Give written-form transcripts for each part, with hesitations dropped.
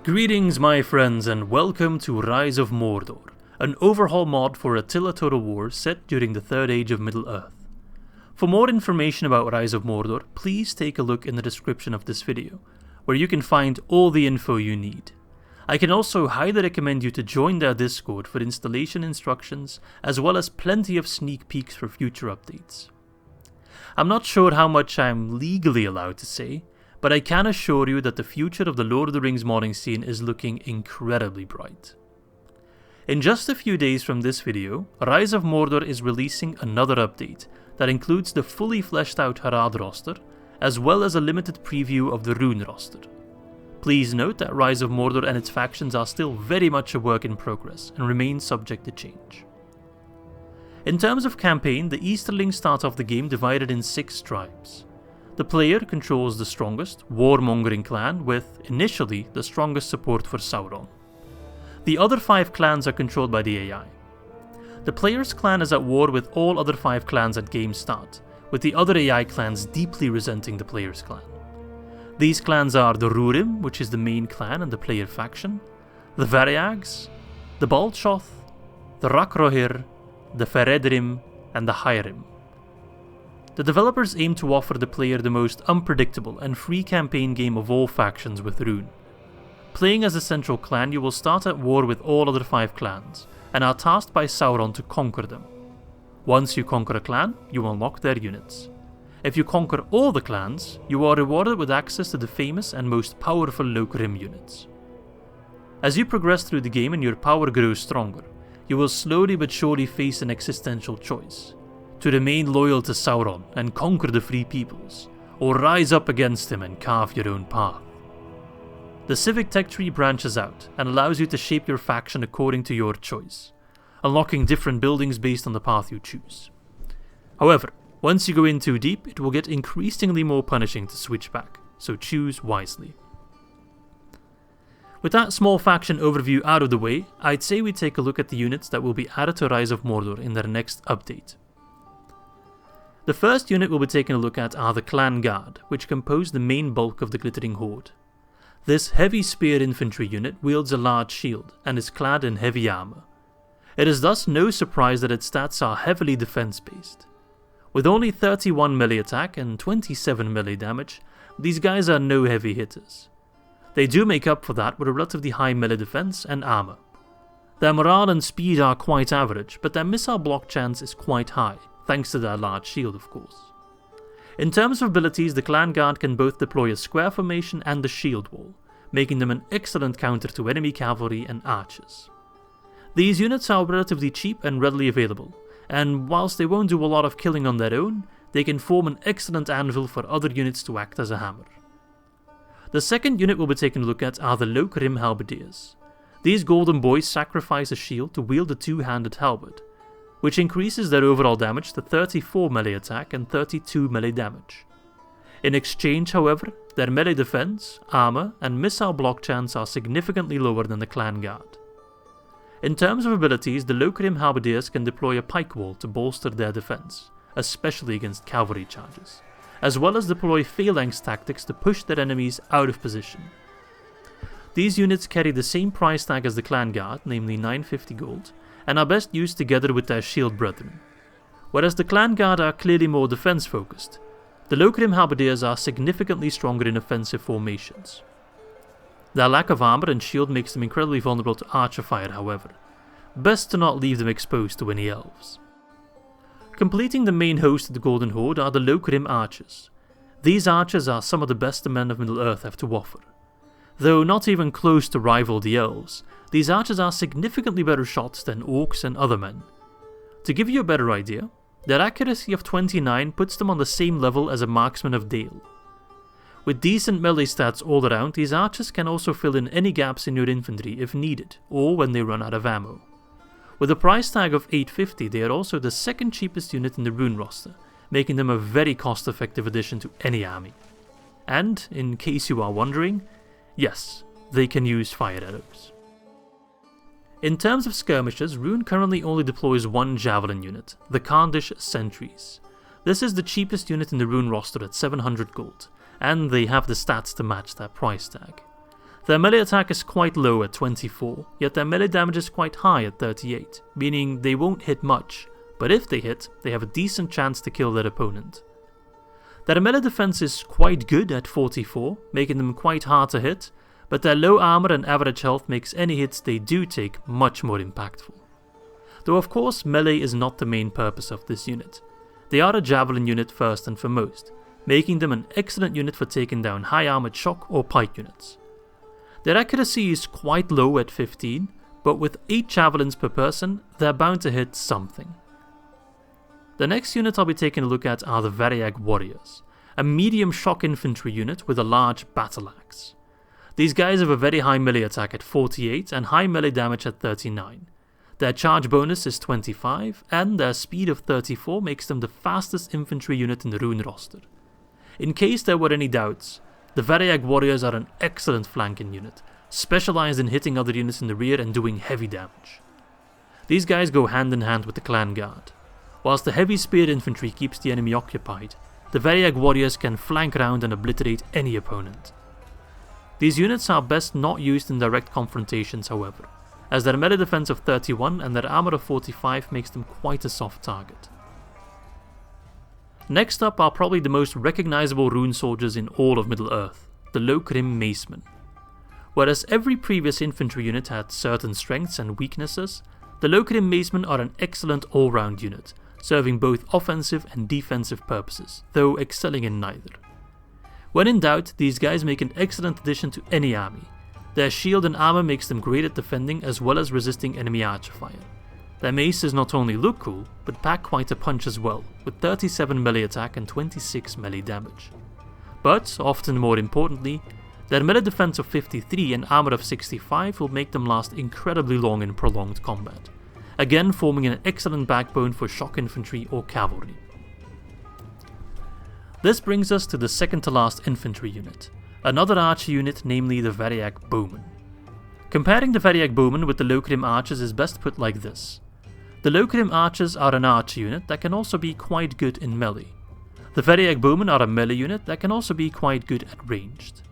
Greetings my friends and welcome to Rise of Mordor, an overhaul mod for Attila Total War set during the Third Age of Middle-earth. For more information about Rise of Mordor, please take a look in the description of this video, where you can find all the info you need. I can also highly recommend you to join their Discord for installation instructions, as well as plenty of sneak peeks for future updates. I'm not sure how much I'm legally allowed to say, but I can assure you that the future of the Lord of the Rings modding scene is looking incredibly bright. In just a few days from this video, Rise of Mordor is releasing another update that includes the fully fleshed out Harad roster, as well as a limited preview of the RHÜN roster. Please note that Rise of Mordor and its factions are still very much a work in progress and remain subject to change. In terms of campaign, the Easterlings start off the game divided in 6 tribes. The player controls the strongest, warmongering clan with, initially, the strongest support for Sauron. The other 5 clans are controlled by the AI. The player's clan is at war with all other 5 clans at game start, with the other AI clans deeply resenting the player's clan. These clans are the Rhurim, which is the main clan and the player faction, the Variags, the Balchoth, the Rakrohir, the Feredrim, and the Hyrim. The developers aim to offer the player the most unpredictable and free campaign game of all factions with RHÜN. Playing as a central clan, you will start at war with all other 5 clans, and are tasked by Sauron to conquer them. Once you conquer a clan, you unlock their units. If you conquer all the clans, you are rewarded with access to the famous and most powerful Lokrim units. As you progress through the game and your power grows stronger, you will slowly but surely face an existential choice: to remain loyal to Sauron and conquer the free peoples, or rise up against him and carve your own path. The civic tech tree branches out and allows you to shape your faction according to your choice, unlocking different buildings based on the path you choose. However, once you go in too deep, it will get increasingly more punishing to switch back, so choose wisely. With that small faction overview out of the way, I'd say we take a look at the units that will be added to Rise of Mordor in their next update. The first unit we'll be taking a look at are the Clan Guard, which compose the main bulk of the Glittering Horde. This heavy spear infantry unit wields a large shield and is clad in heavy armor. It is thus no surprise that its stats are heavily defense based. With only 31 melee attack and 27 melee damage, these guys are no heavy hitters. They do make up for that with a relatively high melee defense and armor. Their morale and speed are quite average, but their missile block chance is quite high, thanks to their large shield of course. In terms of abilities, the Clan Guard can both deploy a square formation and a shield wall, making them an excellent counter to enemy cavalry and archers. These units are relatively cheap and readily available, and whilst they won't do a lot of killing on their own, they can form an excellent anvil for other units to act as a hammer. The second unit we'll be taking a look at are the Lokrim Habibius. These golden boys sacrifice a shield to wield a two-handed halberd, which increases their overall damage to 34 melee attack and 32 melee damage. In exchange, however, their melee defense, armor, and missile block chance are significantly lower than the Clan Guard. In terms of abilities, the Lokrim Habibius can deploy a pike wall to bolster their defense, especially against cavalry charges, as well as deploy phalanx tactics to push their enemies out of position. These units carry the same price tag as the Clan Guard, namely 950 gold, and are best used together with their shield brethren. Whereas the Clan Guard are clearly more defense focused, the Lokrim Habibius are significantly stronger in offensive formations. Their lack of armor and shield makes them incredibly vulnerable to archer fire, however. Best to not leave them exposed to any elves. Completing the main host of the Golden Horde are the Lokrim Arches. These archers are some of the best the men of Middle-earth have to offer. Though not even close to rival the elves, these archers are significantly better shots than orcs and other men. To give you a better idea, their accuracy of 29 puts them on the same level as a marksman of Dale. With decent melee stats all around, these archers can also fill in any gaps in your infantry if needed, or when they run out of ammo. With a price tag of 850, they are also the second cheapest unit in the RHÜN roster, making them a very cost-effective addition to any army. And, in case you are wondering, yes, they can use fire arrows. In terms of skirmishers, RHÜN currently only deploys one javelin unit, the Karndish Sentries. This is the cheapest unit in the RHÜN roster at 700 gold, and they have the stats to match that price tag. Their melee attack is quite low at 24, yet their melee damage is quite high at 38, meaning they won't hit much, but if they hit, they have a decent chance to kill their opponent. Their melee defense is quite good at 44, making them quite hard to hit, but their low armor and average health makes any hits they do take much more impactful. Though of course melee is not the main purpose of this unit. They are a javelin unit first and foremost, making them an excellent unit for taking down high armored shock or pike units. Their accuracy is quite low at 15, but with 8 javelins per person, they're bound to hit something. The next unit I'll be taking a look at are the Variag Warriors, a medium shock infantry unit with a large battle axe. These guys have a very high melee attack at 48 and high melee damage at 39. Their charge bonus is 25 and their speed of 34 makes them the fastest infantry unit in the RHÜN roster. In case there were any doubts, the Variag Warriors are an excellent flanking unit, specialized in hitting other units in the rear and doing heavy damage. These guys go hand in hand with the clan guard. Whilst the heavy spear infantry keeps the enemy occupied, the Variag Warriors can flank round and obliterate any opponent. These units are best not used in direct confrontations however, as their melee defense of 31 and their armor of 45 makes them quite a soft target. Next up are probably the most recognizable RHÜN soldiers in all of Middle-earth, the Lokrim maisman. Whereas every previous infantry unit had certain strengths and weaknesses, the Lokrim maisman are an excellent all-round unit, serving both offensive and defensive purposes, though excelling in neither. When in doubt, these guys make an excellent addition to any army. Their shield and armor makes them great at defending as well as resisting enemy archer fire. Their maces not only look cool, but pack quite a punch as well, with 37 melee attack and 26 melee damage. But, often more importantly, their melee defense of 53 and armor of 65 will make them last incredibly long in prolonged combat, again forming an excellent backbone for shock infantry or cavalry. This brings us to the second to last infantry unit, another archer unit, namely the Variac bowman. Comparing the Variag bowman with the Lokrim Arches is best put like this. The Lokrim Arches are an archer unit that can also be quite good in melee. The Variag bowmen are a melee unit that can also be quite good at ranged.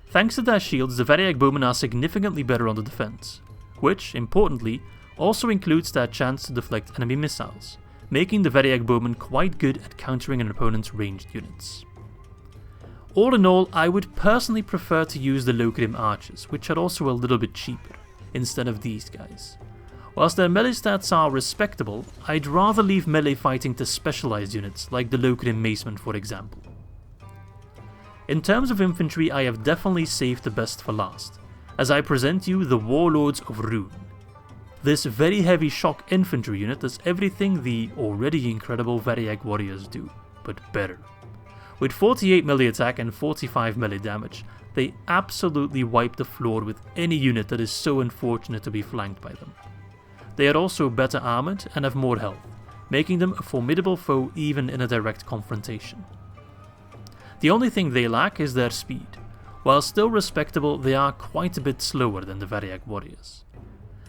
Thanks to their shields, the Variag bowmen are significantly better on the defense, which, importantly, also includes their chance to deflect enemy missiles, making the Variag bowmen quite good at countering an opponent's ranged units. All in all, I would personally prefer to use the Lokrim Arches, which are also a little bit cheaper, instead of these guys. Whilst their melee stats are respectable, I'd rather leave melee fighting to specialized units like the Lokrim maisman for example. In terms of infantry, I have definitely saved the best for last, as I present you the Warlords of RHÜN. This very heavy shock infantry unit does everything the already incredible Variag Warriors do, but better. With 48 melee attack and 45 melee damage, they absolutely wipe the floor with any unit that is so unfortunate to be flanked by them. They are also better armoured and have more health, making them a formidable foe even in a direct confrontation. The only thing they lack is their speed. While still respectable, they are quite a bit slower than the Variag Warriors.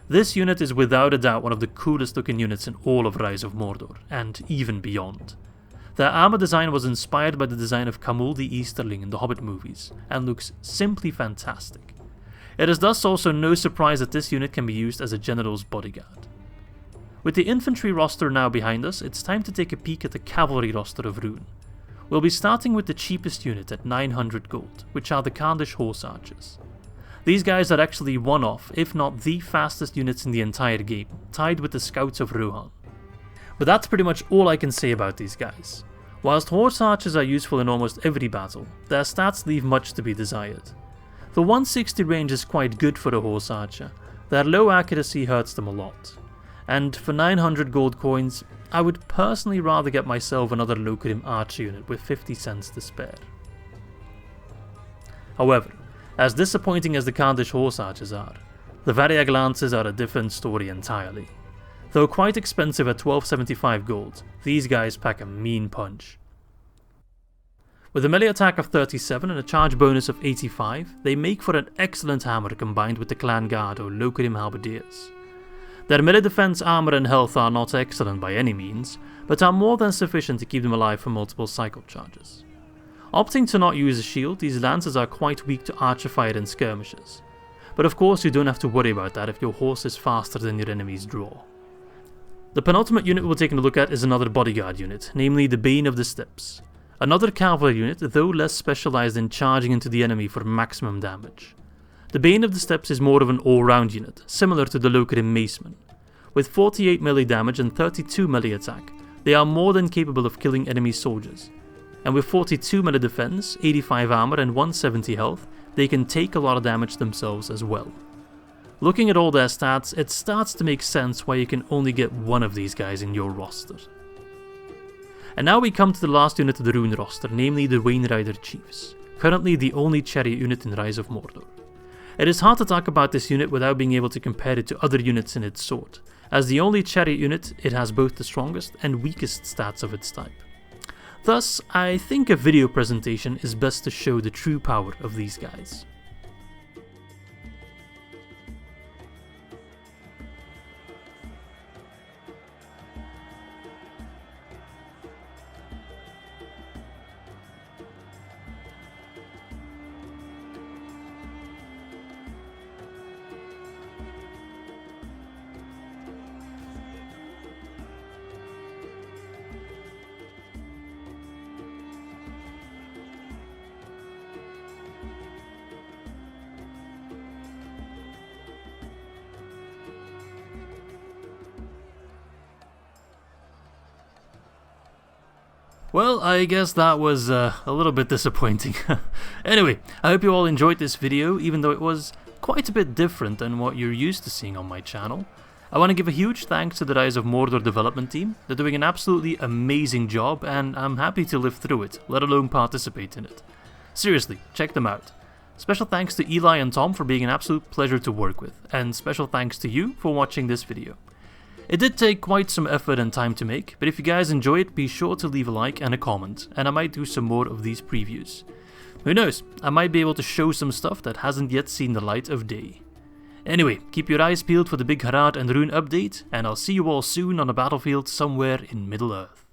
This unit is without a doubt one of the coolest looking units in all of Rise of Mordor, and even beyond. Their armor design was inspired by the design of Kamul the Easterling in the Hobbit movies, and looks simply fantastic. It is thus also no surprise that this unit can be used as a general's bodyguard. With the infantry roster now behind us, it's time to take a peek at the cavalry roster of RHÜN. We'll be starting with the cheapest unit at 900 gold, which are the Karndish Horse Archers. These guys are actually one of, if not the fastest units in the entire game, tied with the Scouts of RHÜN. But that's pretty much all I can say about these guys. Whilst Horse Archers are useful in almost every battle, their stats leave much to be desired. The 160 range is quite good for a Horse Archer, their low accuracy hurts them a lot. And for 900 gold coins, I would personally rather get myself another Lokrim Archer unit with 50 cents to spare. However, as disappointing as the Karndish Horse Archers are, the Variag Lances are a different story entirely. Though quite expensive at 1275 gold, these guys pack a mean punch. With a melee attack of 37 and a charge bonus of 85, they make for an excellent hammer combined with the clan guard or Lokrim Habibius. Their melee defense, armor and health are not excellent by any means, but are more than sufficient to keep them alive for multiple cycle charges. Opting to not use a shield, these lances are quite weak to archer fire and skirmishes. But of course you don't have to worry about that if your horse is faster than your enemy's draw. The penultimate unit we're taking a look at is another bodyguard unit, namely the Bane of the Steppes. Another cavalry unit, though less specialized in charging into the enemy for maximum damage. The Bane of the Steppes is more of an all-round unit, similar to the Lokrim maisman. With 48 melee damage and 32 melee attack, they are more than capable of killing enemy soldiers. And with 42 melee defense, 85 armor and 170 health, they can take a lot of damage themselves as well. Looking at all their stats, it starts to make sense why you can only get one of these guys in your roster. And now we come to the last unit of the RHÜN roster, namely the Rainrider Chiefs, currently the only chariot unit in Rise of Mordor. It is hard to talk about this unit without being able to compare it to other units in its sort. As the only chariot unit, it has both the strongest and weakest stats of its type. Thus, I think a video presentation is best to show the true power of these guys. Well, I guess that was a little bit disappointing. Anyway, I hope you all enjoyed this video, even though it was quite a bit different than what you're used to seeing on my channel. I want to give a huge thanks to the Rise of Mordor development team. They're doing an absolutely amazing job, and I'm happy to live through it, let alone participate in it. Seriously, check them out. Special thanks to Eli and Tom for being an absolute pleasure to work with, and special thanks to you for watching this video. It did take quite some effort and time to make, but if you guys enjoy it, be sure to leave a like and a comment, and I might do some more of these previews. Who knows, I might be able to show some stuff that hasn't yet seen the light of day. Anyway, keep your eyes peeled for the big Harad and RHÜN update, and I'll see you all soon on a battlefield somewhere in Middle-earth.